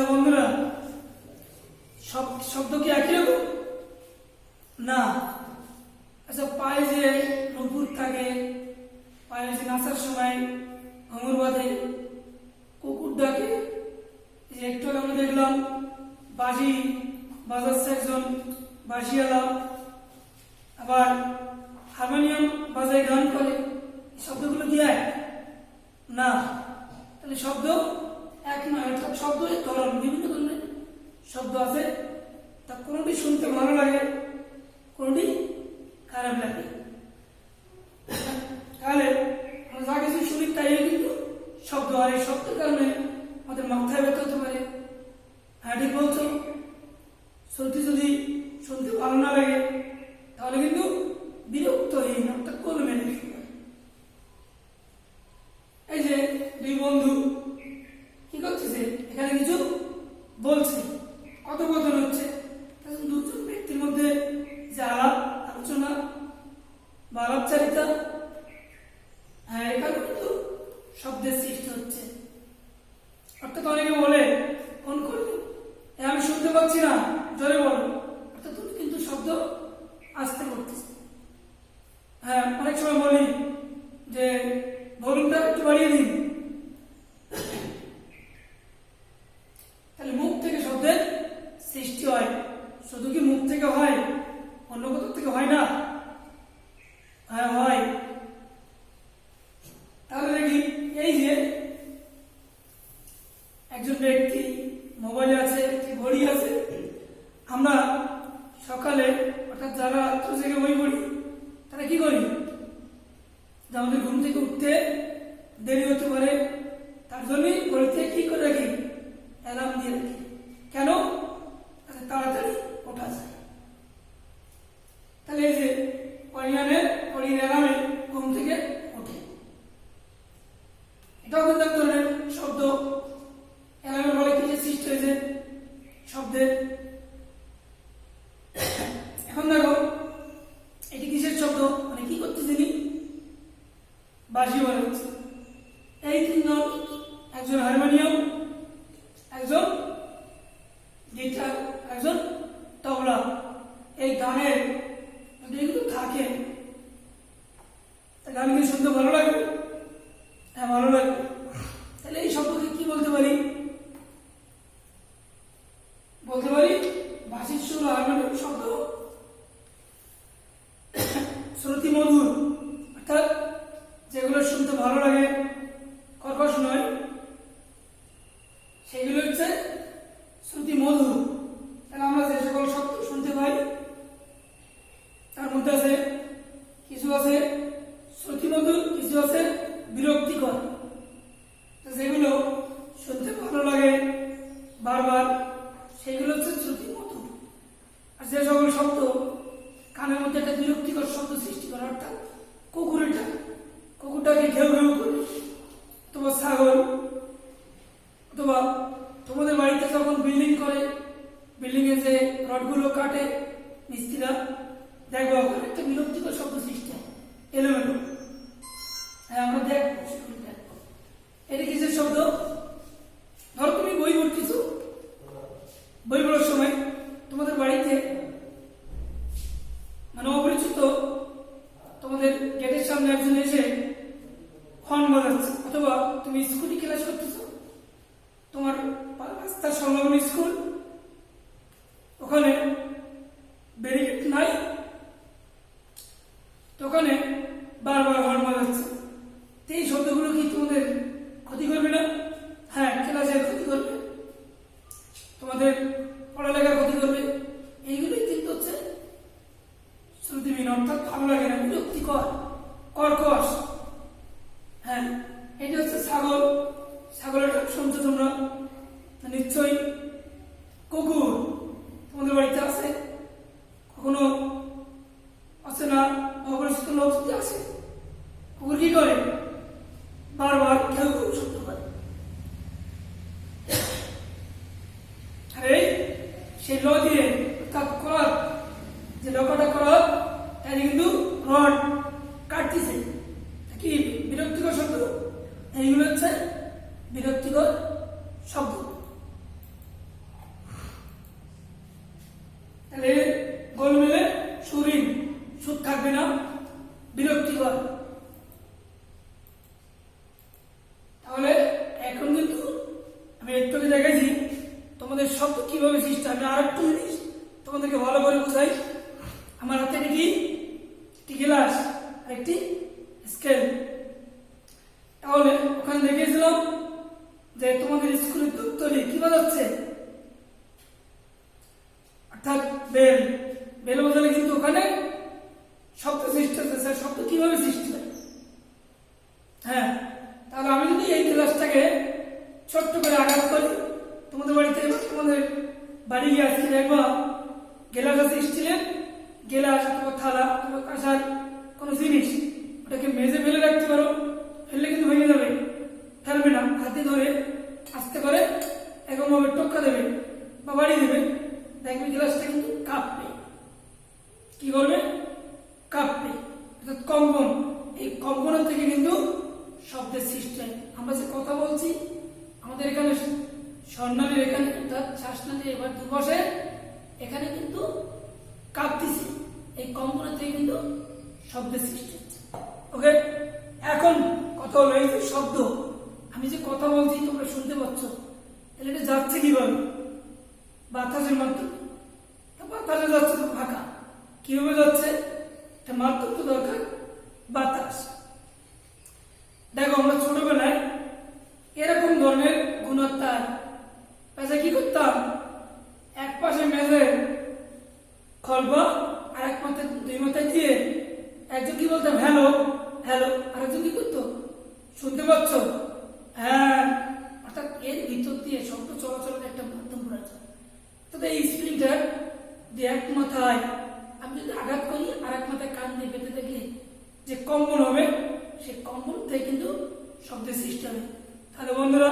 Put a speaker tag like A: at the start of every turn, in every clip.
A: বন্ধুরা, সব শব্দ কি একই রকম? না। আচ্ছা, পায়ে যে নুপুর থাকে, পায়ে যে নাচার সময় ঘুঙুর বাঁধে, কুকুর ডাকে, এই যে একটু আগে আমরা দেখলাম বাঁশি বাজাচ্ছে একজন বাঁশিওয়ালা, আবার হারমোনিয়াম বাজায় গান করে, শব্দগুলো কি এক? না। তাহলে শব্দ এক নয়, অর্থাৎ শব্দের ধরন, বিভিন্ন ধরনের শব্দ আছে, তা কোনোটি শুনতে ভালো লাগে, কোনোটি খারাপ লাগে। তাহলে আমরা যা কিছু শুনি তাই কিন্তু শব্দ, আর এই শব্দের কারণে আমাদের মাথায় ব্যথা হতে পারে। হ্যাঁ, ঠিক বলছো। সত্যি যদি শুনতে ভালো না লাগে তাহলে কিন্তু বিরক্তহীন, অর্থাৎ কোল মেলে। এই যে দুই বন্ধু কি করতেছে, এখানে কিছু বলছে, কথোপকথন হচ্ছে, দুজন ব্যক্তির মধ্যে যে আলাপ আলোচনা বা আলাপচারিতা, হ্যাঁ, এখানে কিন্তু শব্দের সৃষ্টি হচ্ছে। অর্থাৎ অনেকে বলে ফোন করলে আমি শুনতে পাচ্ছি না, জোরে বলো, অর্থাৎ তুমি কিন্তু শব্দ আসতে করতেছে। হ্যাঁ, অনেক সময় বলি যে ভলিউমটা একটু বাড়িয়ে দিন। তাহলে মুখ থেকে শব্দের সৃষ্টি হয়। শুধু কি মুখ থেকে হয়, অন্য কোথাও থেকে হয় না? হ্যাঁ, হয়। তাহলে দেখি, এই যে একজন ব্যক্তি মোবাইলে আছে, ঘড়ি আছে, আমরা সকালে অর্থাৎ যারা রাত্র জেগে বই পড়ি তারা কি করি, যে আমাদের ঘুম থেকে উঠতে দেরি হতে পারে, তার জন্যই ঘড়িতে কি করে রাখি, অ্যালার্ম দিয়ে রাখি। কেন? তাড়াতাড়ি ওঠা যায়। তাহলে এই যে ঘড়ির অ্যালার্মে ঘুম থেকে ওঠে, এটাও কিন্তু এক ধরনের শব্দ। অ্যালার্মের ফলে কি যে সৃষ্টি হয়েছে শব্দের। এখন দেখো, এটি কিসের শব্দ, মানে কি করতে যিনি বাঁশি বাজাচ্ছে। এই তিনজন, একজন হারমোনিয়াম, একজন গিটার, একজন তবলা, এই গানের এগুলো থাকে, গান কি শুনতে ভালো লাগবে? হ্যাঁ, ভালো লাগবে। তাহলে এই শব্দকে কি বলতে পারি? বলতে পারি বাঁশির সুর, হারমোনিয়াম শব্দ শ্রুতি মধুর, অর্থাৎ যেগুলো শুনতে ভালো লাগে, কর্কশ নয়, সেগুলো হচ্ছে শ্রুতি মধুর। তাহলে আমরা যে সকল শব্দ শুনতে পাই তার মধ্যে আছে কিছু আছে শ্রুতি মধুর, কিছু আছে বিরক্তিকর। যেগুলো শুনতে ভালো লাগে বারবার, সেগুলো হচ্ছে শ্রুতি মধুর। আর যে সকল শব্দ কানের মধ্যে একটা বিরক্তিকর শব্দ সৃষ্টি করে, অর্থাৎ কুকুরটাকে ঘেউ ঘেউ করে, অথবা ছাগল, অথবা তোমাদের বাড়িতে যখন বিল্ডিং করে, বিল্ডিং এ যে রডগুলো কাটে মিস্ত্রিরা, দেখবো একটা বিরক্তিকর শব্দ সৃষ্টি হয়, এলোমেলো। হ্যাঁ, আমরা দেখবো এটা কিসের শব্দ? ধরো তুমি বই পড়তেছ, বই পড়ার সময় তোমাদের বাড়িতে মানে অপরিচিত তোমাদের গেটের সামনে একজন এসে হর্ন বাজাচ্ছে, অথবা তুমি স্কুটি ক্লাস করতেছ, তোমার রাস্তার সংলগ্ন স্কুল, ওখানে ব্যারিকেড নাই, তো ওখানে বারবার হর্ন বাজাচ্ছে। এই শব্দগুলো কি তোমাদের ক্ষতি করবে না? হ্যাঁ, ক্লাসের ক্ষতি করবে, তোমাদের পড়ালেখার ক্ষতি করবে। এইগুলোই কিন্তু হচ্ছে শ্রুতিহীন, অর্থাৎ ভালো লাগে না, বিরক্তিকর, কর্কশ। হ্যাঁ, এটা হচ্ছে ছাগল, ছাগলের ডাক শুনছো তোমরা নিশ্চয়ই। কুকুর তোমাদের বাড়িতে আছে, কখনো আছে না, অপরিচিত লোক যদি আছে, কুকুর কি করে, বারবার কেউ কেউ শব্দ করে। আরে সেই ল দিয়ে করার যে লকাটা করার, তাই কিন্তু রড কাটতেছে, কি বিরক্তিকর শব্দ। এইগুলো হচ্ছে বিরক্তিকর শব্দ। দেখাইছি তোমাদের শব্দ কিভাবে সৃষ্টি। আমি আর একটু জিনিস তোমাদেরকে ভালো করে বোঝাই। আমার হাতে একটি গ্লাস আর একটি স্কেল। তাহলে ওখানে দেখিয়েছিলাম যে তোমাদের স্কুলের দপ্তরে কি বাজাচ্ছে, অর্থাৎ বেল। বেল বাজালে কিন্তু ওখানে শব্দ সৃষ্টি হচ্ছে। স্যার শব্দ কিভাবে সৃষ্টি হয়? হ্যাঁ, তাহলে আমি যদি এই গ্লাসটাকে ছোট্ট করে আঘাত করি, তোমাদের বাড়িতে তোমাদের বাড়ি গিয়ে আসছি দেখবা গ্লাস আছে স্টিলের, গ্লাস অথবা থালা অথবা কাঁসার কোনো জিনিস, ওটাকে মেজে ফেলে রাখতে পারো, ফেললে কিন্তু ভেঙে যাবে, ফেলবে না, হাতে ধরে আস্তে করে এরকমভাবে টক্কা দেবে বা বাড়ি দেবে, দেখবে গ্লাসটা কিন্তু কাঁপবে। কি করবে? কাঁপবে, অর্থাৎ কম্পন। এই কম্পনের থেকে কিন্তু শব্দের সৃষ্টি হয়। আমরা যে কথা বলছি আমাদের এখানে স্বরনালীর এখানে অর্থাৎ শ্বাসনালীর এবার দুপাশে এখানে কিন্তু কাঁপতেছি, এই কম্পনের থেকে কিন্তু শব্দের সৃষ্টি হচ্ছে। ওকে, এখন কথা হলো এই যে শব্দ, আমি যে কথা বলছি তোমরা শুনতে পাচ্ছ, তাহলে এটা যাচ্ছে কিভাবে? বাতাসের মাধ্যমে। বাতাসে যাচ্ছে তো ফাঁকা, কিভাবে যাচ্ছে? একটা মাধ্যম তো দরকার, বাতাস। দেখো আমরা ছোটবেলায় এরকম ধরনের গুণোত্তর পেঁচা কি করতাম, এক পাশে মেঝে খলবা আর এক মাথায় দুই মাথায় দিয়ে একজন কি বলতাম হ্যালো হ্যালো, আরেকজন কি করতো শুনতে পাচ্ছ হ্যাঁ, অর্থাৎ এর ভিতর দিয়ে শব্দ চলাচলের একটা মাধ্যম রয়েছে। তবে এই স্প্রিংটা দিয়ে এক মাথায় আমি যদি আঘাত করি আর এক মাথায় কান দিয়ে পেতে দেখলে যে কম্পন হবে, সেই কম্পন থেকে কিন্তু শব্দের সৃষ্টি হবে। তাহলে বন্ধুরা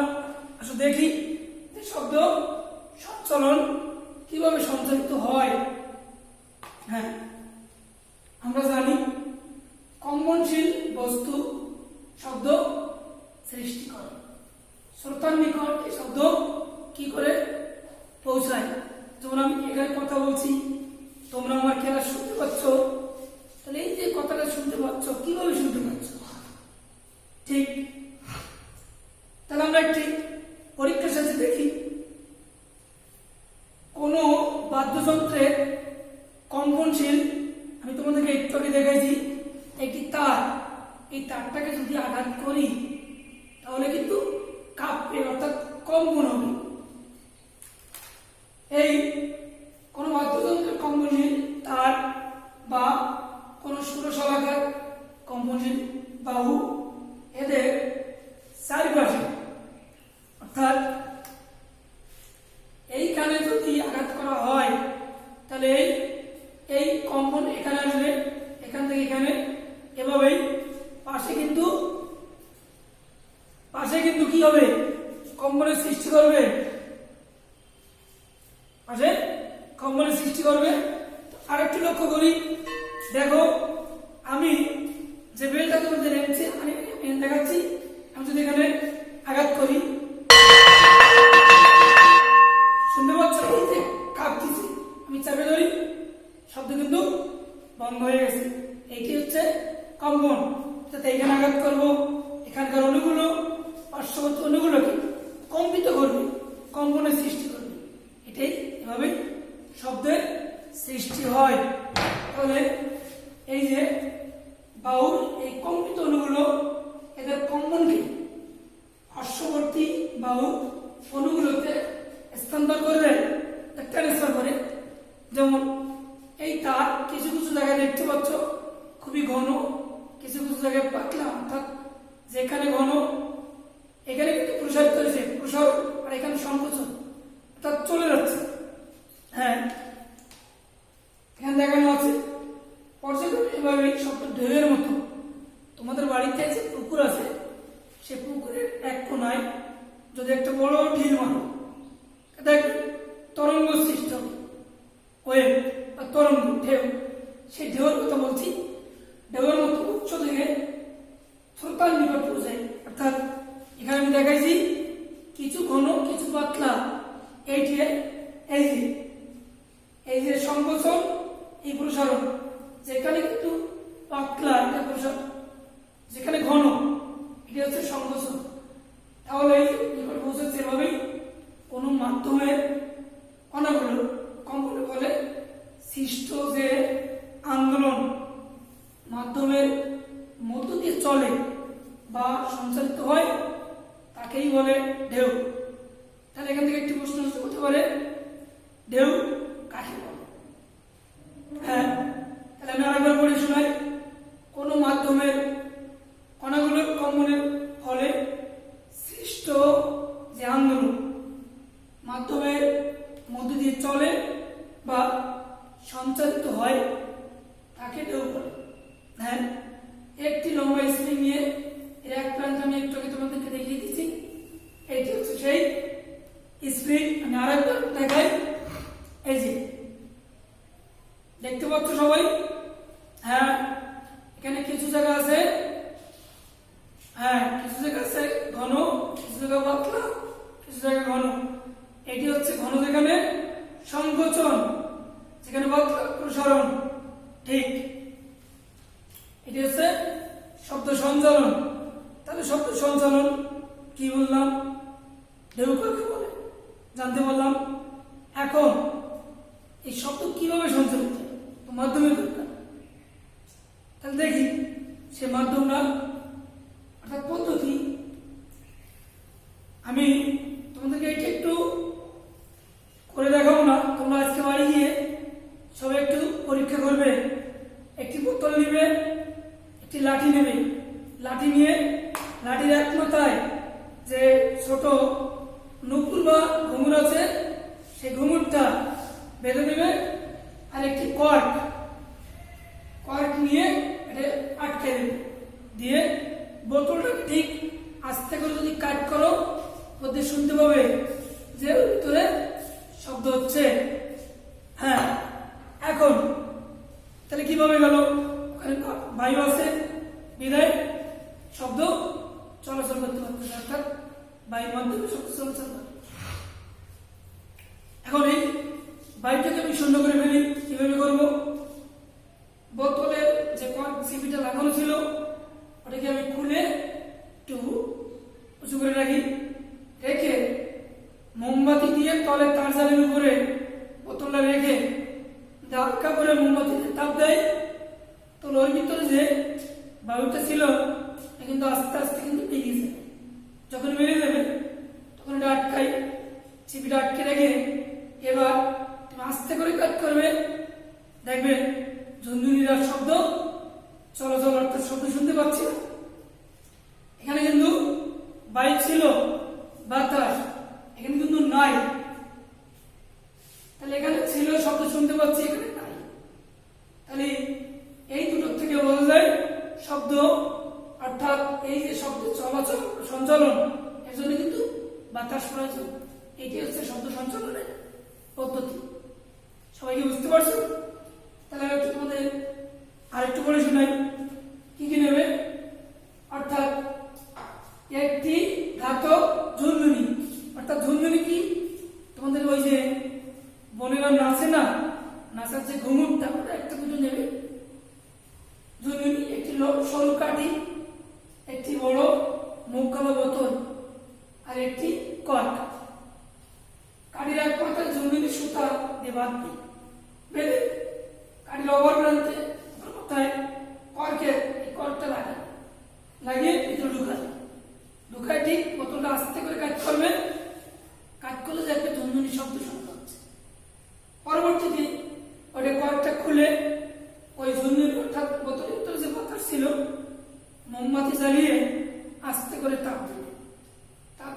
A: আসলে দেখি যে শব্দ সঞ্চালন কিভাবে সঞ্চালিত হয়। হ্যাঁ, আমরা জানি কম্পনশীল বস্তু শব্দ সৃষ্টি করে, শ্রোতার নিকট এই শব্দ কি করে পৌঁছায়। যেমন আমি এখানে কথা বলছি, তোমরা আমার খেলা শুনতে পাচ্ছ, তাহলে এই যে কথাটা শুনতে পাচ্ছ, কিভাবে শুনতে পাচ্ছ? ঠিক, তাহলে আমরা একটি পরীক্ষার সাথে দেখি কোন বাদ্যযন্ত্রের কম্পনশীল, আমি তোমাদেরকে একটু আগে দেখাইছি একটি তার, এই তারটাকে যদি আঘাত করি তাহলে কিন্তু কাঁপবে, অর্থাৎ কম্পন হবে। এই কোন বাদ্যযন্ত্রের কম্পনশীল তার বা কোন সুরশলাকার কম্পনশীল বাহু, এদের চারিপাশে অর্থাৎ এইখানে যদি আঘাত করা হয় তাহলে এই কম্পন এখানে আসবে, এখান থেকে এখানে এভাবেই পাশে কিন্তু কি হবে? কম্পনের সৃষ্টি করবে, পাশে কম্পনের সৃষ্টি করবে। আরেকটু লক্ষ্য করি, দেখো আমি যে বেলটা তোমাদের এনেছি আমি দেখাচ্ছি, আমি যদি এখানে আঘাত করি শুনতে পাচ্ছ এই যে কাঁপতেছি, আমি চাপে ধরি শব্দ কিন্তু বন্ধ হয়ে গেছে। এইটি হচ্ছে কম্পন। যাতে এখানে আঘাত করবো, এখানকার অণুগুলো পার্শ্ববর্তী অণুগুলোকে কম্পিত করবে, কম্পনের সৃষ্টি করবে, এটাই এভাবে শব্দের সৃষ্টি হয়। তাহলে এই যে বাহুর এই কম্পিত অণুগুলো এদের কম্পনকে পার্শ্ববর্তী বাহুর অণুগুলোতে স্থানান্তর করবে, ট্রান্সফার করে। যেমন এই তার কিছু কিছু জায়গায় দেখতে পাচ্ছ খুবই ঘন, কিছু কিছু জায়গায় পাতলা, অর্থাৎ যেখানে ঘন এখানে কিন্তু প্রসারিত হয়েছে প্রসার, আর এখানে সংকোচন, অর্থাৎ চলে যাচ্ছে। হ্যাঁ, এখানে দেখানো আছে পর্যটন এভাবে শব্দ ঢেউয়ের মতো। তোমাদের বাড়িতে যে পুকুর আছে সে পুকুরের এক কোনায় যদি একটা বড় ঢিল মারো, দেখ তরঙ্গ সৃষ্টি হবে, ওয়েভ বা তরঙ্গ ঢেউ। সেই ঢেউয়ের কথা বলছি, ঢেউয়ের মতো উচ্চ থেকে শ্রোতার নিকট পৌঁছায়। অর্থাৎ এখানে আমি দেখাইছি কিছু ঘন কিছু পাতলা, এই যে সংকোচন এই প্রসারণ, যেখানে কিন্তু পাতলা এটা প্রসারণ, যেখানে ঘন এটা হচ্ছে সংকোচন। তাহলে এই নিকট পৌঁছাচ্ছে এভাবেই কোন প্রশ্ন হতে পারে ঢেউ কাকে বলে। হ্যাঁ, তাহলে আমি আরেকবার পড়ে শোনাই। কোনো মাধ্যমের কণাগুলোর কম্পনের ফলে সৃষ্ট যে আন্দোলন মাধ্যমের মধ্য দিয়ে চলে বা সঞ্চালিত হয় তাকে ঢেউ বলে। হ্যাঁ, একটি লম্বা স্প্রিং নিয়ে এর এক প্রান্ত আমি একটু আগে তোমাদেরকে দেখিয়ে দিচ্ছি। এটি হচ্ছে সেই স্প্রিং। আমি আরেকবার দেখাই। এই যে দেখতে পাচ্ছ সবাই? হ্যাঁ, এখানে কিছু জায়গা আছে, হ্যাঁ কিছু জায়গা আছে ঘন, কিছু জায়গা পাতলা, কিছু জায়গা ঘন। এটি হচ্ছে ঘন যেখানে সংকোচন, যেখানে পাতলা প্রসারণ। ঠিক, এটি হচ্ছে শব্দ সঞ্চালন। তাহলে শব্দ সঞ্চালন কি বললাম? ঢেউ কাকে বলে জানতে পারলাম। এখন এই শব্দ কিভাবে সঞ্চালিত হয়? মাধ্যমের দরকার। তাহলে দেখি সে মাধ্যমটা অর্থাৎ পদ্ধতি। আমি তোমাদেরকে এটা একটু করে দেখাবো না, তোমরা আজকে বাড়ি গিয়ে সবাই একটু পরীক্ষা করবে। একটি বোতল নিবে, একটি লাঠি নেবে, লাঠি নিয়ে লাঠির এক মাথায় যে ছোট নুপুর বা ঘুঙুর আছে সেই ঘুঙুরটা বেঁধে নেবে, আর একটি কর্ক নিয়ে এটা আটকে দেবে, দিয়ে বোতলটাকে ঠিক আস্তে করে যদি কাট করো ওতে শুনতে পাবে যে ভিতরে শব্দ হচ্ছে। হ্যাঁ, এখন তাহলে কিভাবে গেল? ওখানে বায়ু আছে বিদায় শব্দ চলাচল করতে পারতেছে, অর্থাৎ বায়ুর মাধ্যমে শব্দ চলাচল করে। এখন এই বায়ুটাকে আমি শূন্য করে ফেলি। কিভাবে করবো? বোতলের যে সিপিটা লাগানো ছিল ওটাকে আমি খুলে একটু উঁচু করে রাখি, রেখে মোমবাতি দিয়ে তলে তার জালের উপরে বোতলটা রেখে হালকা করে মোমবাতিতে তাপ দেয়। তো ওর ভিতরে যে বায়ুটা ছিল কিন্তু আস্তে আস্তে কিন্তু বেরিয়ে যাবে। যখন বেরিয়ে যাবে তখন এটা আটকাই, চিপিটা আটকে রেখে এবার তুমি আস্তে করে কাট করবে, দেখবে ঝুনঝুনির শব্দ চলাচল, অর্থাৎ শব্দ শুনতে পাচ্ছি না। এখানে কিন্তু বায়ু ছিল, বাতাস এখানে কিন্তু নাই। তাহলে এখানে ছিল শব্দ শুনতে পাচ্ছি, এখানে নাই। তাহলে এই দুটোর থেকে বোঝা যায় শব্দ, অর্থাৎ এই যে শব্দ চলাচল সঞ্চালন এর জন্য কিন্তু বাতাস প্রয়োজন। এটি হচ্ছে শব্দ সঞ্চালনের পদ্ধতি। সবাইকে বুঝতে পারছো? তাহলে একটু তোমাদের আরেকটু বলে শোনাই। কি কি নেবে? অর্থাৎ একটি ধাতব ঝুনঝুনি। অর্থাৎ ঝুনঝুনি কি? তোমাদের ওই যে বোনেরা নাচে না, নাচার যে ঘুঙুরটা ওটা একটা দুটো নেবে। ঝুনঝুনি, একটি সরু কাঠি, একটি বড় মুখকালো বোতল, আর একটি কর্ক। কাঠির এক পাতায় ঝুনঝুনি সুতা দিয়ে বাঁধবে, বেঁধে কাঠির অপর প্রান্তে কোথায় কর্কের কর্কটা লাগিয়ে ভিতরে ঢুকায় ঠিক বোতলটা আস্তে করে কাজ করবে। কাজ করলে দেখবে ঝুনঝুনি শব্দ শুনতে হচ্ছে। পরবর্তীতে ওটা কর্কটা খুলে ওই ঝুনঝুনি অর্থাৎ বোতলের ভিতরে যে বাতাস ছিল মোমবাতি জ্বালিয়ে আস্তে করে তাপ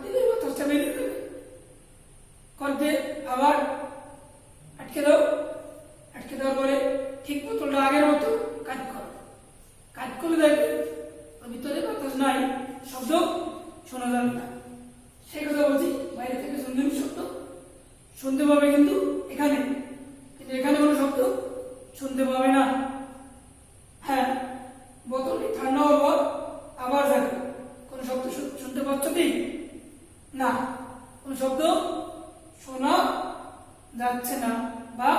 A: দিলে বাতাসটা বেরিয়ে দেবে। কর্কে আবার আটকে দাও, আটকে দেওয়ার পরে ঠিক বোতলটা আগের মতো কাজ করলে দেখবে ওর ভিতরে বাতাস নাই, শব্দ শোনা যাবে না। সেই কথা বলছি, বাইরে থেকে ঝুনঝুনি শব্দ শুনতে পাবে কিন্তু এখানে কোনো শব্দ শুনতে পাবে না। হ্যাঁ, বোতলটি ঠান্ডা হওয়ার পর আবার যাবে, কোনো শব্দ শুনতে পাচ্ছ কি না? কোনো শব্দ শোনা যাচ্ছে না বা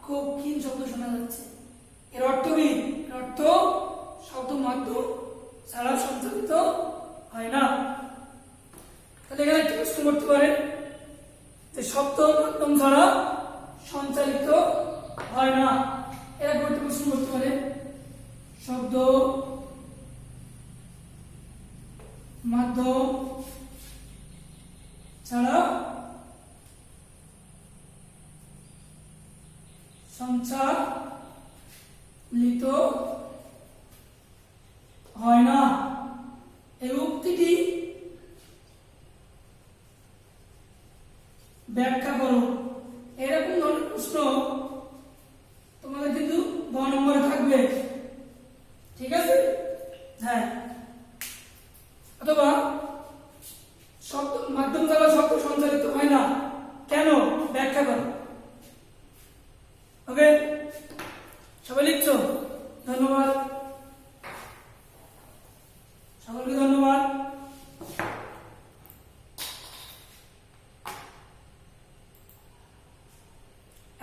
A: খুব ক্ষীণ শব্দ শোনা যাচ্ছে। এর অর্থ কি? এর অর্থ শব্দ মাধ্যম ছাড়া সঞ্চালিত হয় না। তাহলে এখানে একটি প্রশ্ন করতে পারে যে শব্দ মাধ্যম ছাড়া সঞ্চালিত হয় না। এরা একটি প্রশ্ন করতে পারে শব্দ মাধ্যম ছাড়া সঞ্চালিত হয় না। এই উক্তিটি ব্যাখ্যা করো। এরকম ধরনের প্রশ্ন তোমাদের কিন্তু 9 নম্বরে থাকবে, ঠিক আছে? হ্যাঁ, অথবা শব্দ মাধ্যম দ্বারা শব্দ সঞ্চালিত হয় না কেন, ব্যাখ্যা করো। ওকে, সবাই লিখছো? ধন্যবাদ, সকলকে ধন্যবাদ।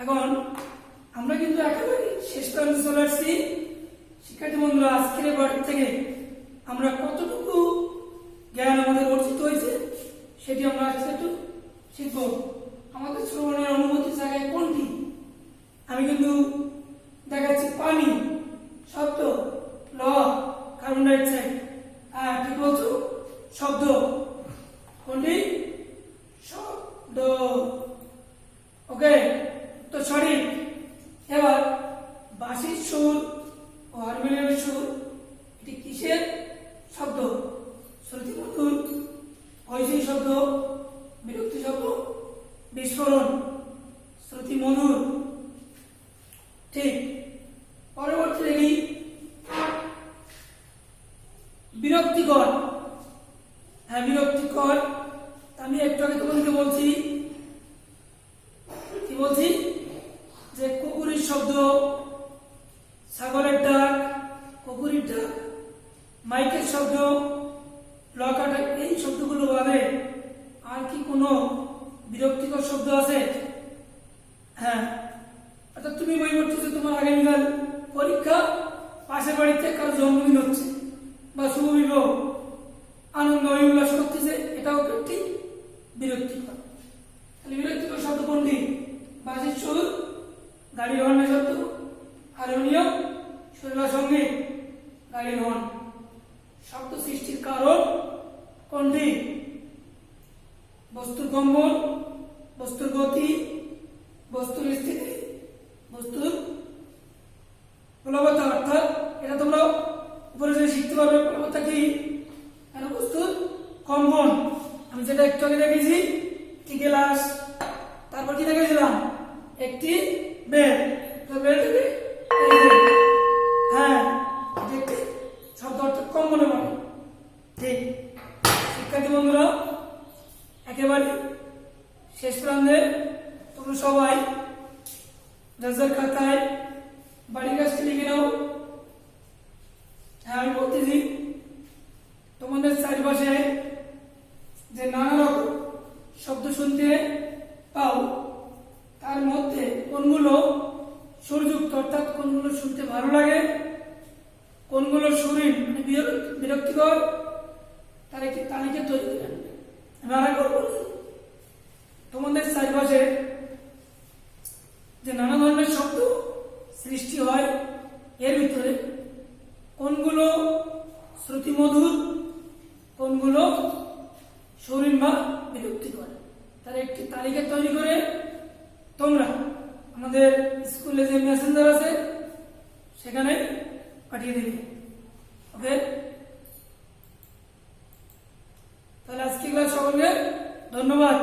A: এখন আমরা কিন্তু একেবারে শেষ পর্যন্ত চলে আসছি। শিক্ষার্থী বন্ধুরা, আজকের বাড়ি থেকে আমরা কতটুকু জ্ঞান আমাদের অর্জিত হয়েছে সেটি আমরা আজকে একটু শিখব। আমাদের শ্রবণের অনুভূতি জায়গায় কোনটি? আমি কিন্তু দেখাচ্ছি পানি, শব্দ, ল, কার্বন ডাইঅক্সাইড। হ্যাঁ, ঠিক বলছো, শব্দ। কোনটি? শব্দ। ওকে, তো সঠিক। এবার বাঁশির সুর ও হারমোনিয়ামের সুর, এটি কিসের শব্দ? শ্রুতি মধুর, ঐশী শব্দ, বিরক্তি শব্দ, বিস্ফোরণ। শ্রুতি মধুর, ঠিক। পরবর্তী দেখি বিরক্তিকর। হ্যাঁ, বিরক্তিকর। আমি একটু আগে তোমাদেরকে বলছি, কি বলছি, যে কুকুরের শব্দ, ছাগলের ডাক, কুকুরের ডাক, মাইকের শব্দ, লকাটা, এই শব্দগুলো বাদে আর কি কোনো বিরক্তিকর শব্দ আছে? হ্যাঁ, অর্থাৎ তুমি বই পড়তেছো, তোমার আগামীকাল পরীক্ষা, পাশের বাড়িতে কারো জন্মদিন হচ্ছে বা শুভ বিবাহ, আনন্দ উল্লাস করতেছে, এটাও একটি বিরক্তিকর। তাহলে বিরক্তিকর শব্দ কোনটি? বাঁশির সুর, গাড়ির হর্নের শব্দ, হারমোনিয়াম, সুরলা সঙ্গীত, গাড়ির হর্ন। শব্দ সৃষ্টির কারণ কোনটি? বস্তুর কম্পন, বস্তুর গতি, বস্তুর স্থিতি, বস্তুর প্লবতা। অর্থাৎ এটা তোমরা উপরে যে শিখতে পারবে, প্লবতা কি? বস্তুর কম্পন। আমি যেটা একটু আগে দেখেছি, একটি গ্লাস, তারপর কি দেখেছিলাম? একটি বেল। বেল থেকে হ্যাঁ, একটি শব্দ, অর্থাৎ কম্পনে বলে। ঠিক। শিক্ষার্থী বন্ধুরা, একেবারে শেষ প্রান্তে তোমরা সবাই যার খাতায় বাড়ির কাজটি লিখে নাও। হ্যাঁ, আমি বলতেছি, তোমাদের চারপাশে যে নানা রকম শব্দ শুনতে পাও, তার মধ্যে কোনগুলো সুরযুক্ত, অর্থাৎ কোনগুলো শুনতে ভালো লাগে, কোনগুলো সুরহীন মানে বিরক্তিকর, তার একটি তালিকা তৈরি করে আনবে। আমি আরেকবার বলছি, তোমাদের চারপাশে যে নানা ধরনের শব্দ সৃষ্টি হয়, এর ভিতরে কোনগুলো শ্রুতিমধুর, কোনগুলো সুরহীন বা বিরক্তিকর, তার একটি তালিকা তৈরি করে তোমরা আমাদের স্কুলে যে মেসেঞ্জার আছে সেখানে পাঠিয়ে দিবে। ওকে, তাহলে আজকে ক্লাস সকলকে ধন্যবাদ।